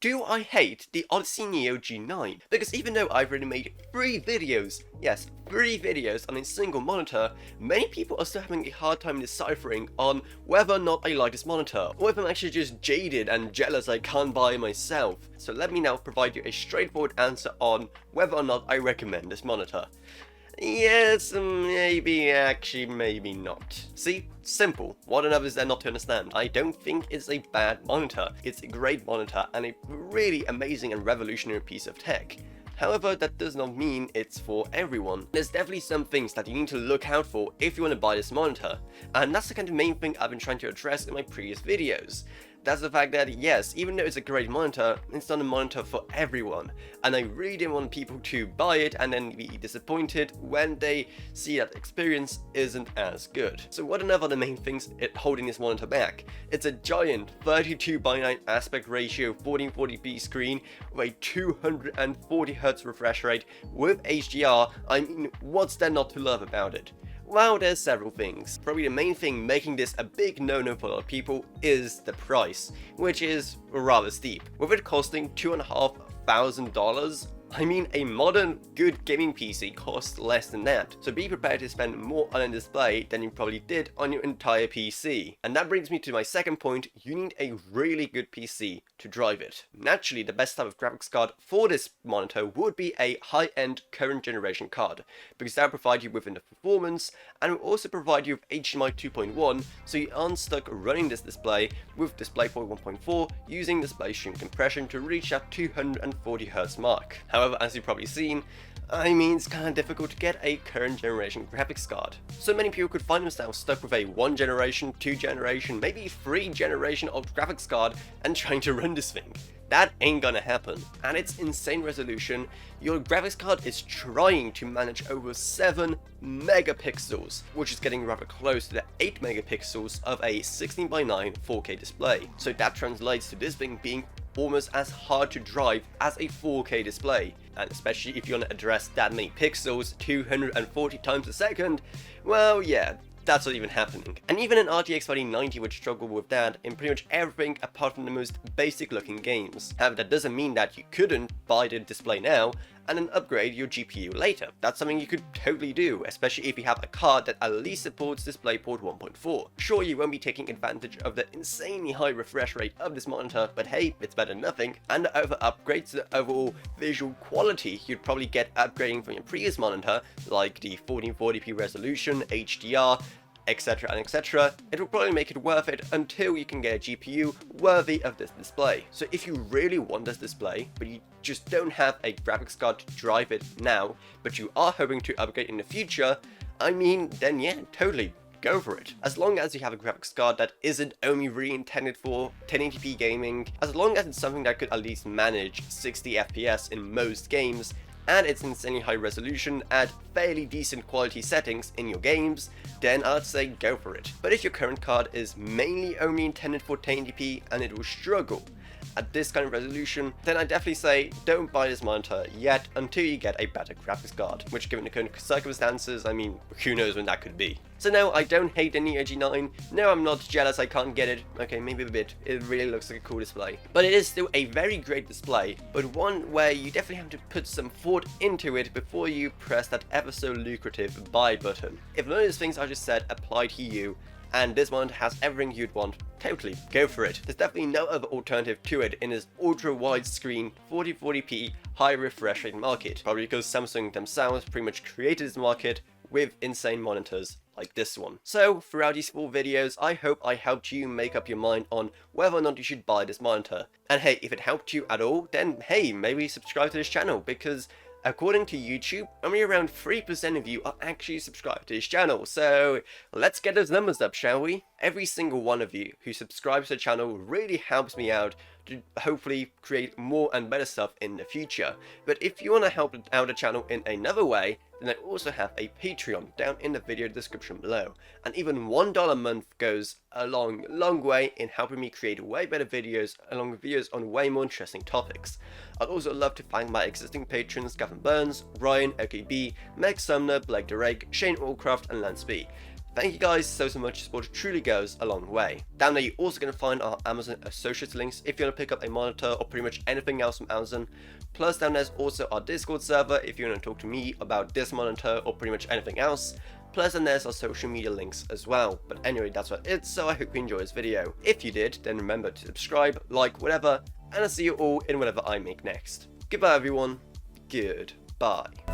Do I hate the Odyssey Neo G9? Because even though I've already made 3 videos, yes, 3 videos on a single monitor, many people are still having a hard time deciphering on whether or not I like this monitor, or if I'm actually just jaded and jealous I can't buy it myself. So let me now provide you a straightforward answer on whether or not I recommend this monitor. Yes, maybe, actually, maybe not. See? Simple. What on earth is there not to understand? I don't think it's a bad monitor. It's a great monitor and a really amazing and revolutionary piece of tech. However, that does not mean it's for everyone. There's definitely some things that you need to look out for if you want to buy this monitor. And that's the kind of main thing I've been trying to address in my previous videos. That's the fact that, yes, even though it's a great monitor, it's not a monitor for everyone. And I really didn't want people to buy it and then be disappointed when they see that the experience isn't as good. So what are the main things holding this monitor back? It's a giant 32:9 aspect ratio 1440p screen with a 240Hz refresh rate with HDR. I mean, what's there not to love about it? Well, there's several things. Probably the main thing making this a big no-no for a lot of people is the price, which is rather steep. With it costing $2,500, I mean, a modern, good gaming PC costs less than that, so be prepared to spend more on a display than you probably did on your entire PC. And that brings me to my second point: you need a really good PC to drive it. Naturally, the best type of graphics card for this monitor would be a high-end current generation card, because that will provide you with enough performance, and will also provide you with HDMI 2.1, so you aren't stuck running this display with Displayport 1.4 using display stream compression to reach that 240Hz mark. However, as you've probably seen, I mean, it's kind of difficult to get a current generation graphics card. So many people could find themselves stuck with a 1 generation, 2 generation, maybe 3 generation of graphics card and trying to run this thing. That ain't gonna happen. At its insane resolution, your graphics card is trying to manage over 7 megapixels, which is getting rather close to the 8 megapixels of a 16:9 4K display. So that translates to this thing being almost as hard to drive as a 4K display, and especially if you want to address that many pixels 240 times a second, well, yeah, that's not even happening. And even an RTX 3090 would struggle with that in pretty much everything apart from the most basic looking games. However, that doesn't mean that you couldn't buy the display now and then upgrade your GPU later. That's something you could totally do, especially if you have a card that at least supports Displayport 1.4. Sure, you won't be taking advantage of the insanely high refresh rate of this monitor, but hey, it's better than nothing. And the other upgrades to the overall visual quality you'd probably get upgrading from your previous monitor, like the 1440p resolution, HDR, etc. and etc. It will probably make it worth it until you can get a GPU worthy of this display. So if you really want this display, but you just don't have a graphics card to drive it now, but you are hoping to upgrade in the future, I mean, then yeah, totally, go for it. As long as you have a graphics card that isn't only really intended for 1080p gaming, as long as it's something that could at least manage 60 FPS in most games, and it's insanely high resolution at fairly decent quality settings in your games, then I'd say go for it. But if your current card is mainly only intended for 1080p and it will struggle at this kind of resolution, then I definitely say don't buy this monitor yet until you get a better graphics card, which given the current circumstances, I mean, who knows when that could be. So no, I don't hate the Neo G9, no, I'm not jealous I can't get it, okay, maybe a bit, it really looks like a cool display. But it is still a very great display, but one where you definitely have to put some thought into it before you press that ever so lucrative buy button. If none of those things I just said apply to you, and this monitor has everything you'd want, totally, go for it. There's definitely no other alternative to it in this ultra-wide screen 4040p high refresh rate market, probably because Samsung themselves pretty much created this market with insane monitors like this one. So throughout these 4 videos, I hope I helped you make up your mind on whether or not you should buy this monitor. And hey, if it helped you at all, then hey, maybe subscribe to this channel, because according to YouTube, only around 3% of you are actually subscribed to this channel, so let's get those numbers up, shall we? Every single one of you who subscribes to the channel really helps me out to hopefully create more and better stuff in the future. But if you want to help out the channel in another way, then I also have a Patreon down in the video description below. And even $1 a month goes a long way in helping me create way better videos, along with videos on way more interesting topics. I'd also love to thank my existing patrons Gavin Burns, Ryan, OKB, Meg Sumner, Blake Derake, Shane Allcroft and Lance B. Thank you guys so much, your support truly goes a long way. Down there you're also going to find our Amazon associates links if you want to pick up a monitor or pretty much anything else from Amazon. Plus down there's also our Discord server if you want to talk to me about this monitor or pretty much anything else. Plus then there's our social media links as well. But anyway, that's what it is, so I hope you enjoy this video. If you did, then remember to subscribe, like, whatever, and I'll see you all in whatever I make next. Goodbye everyone, goodbye.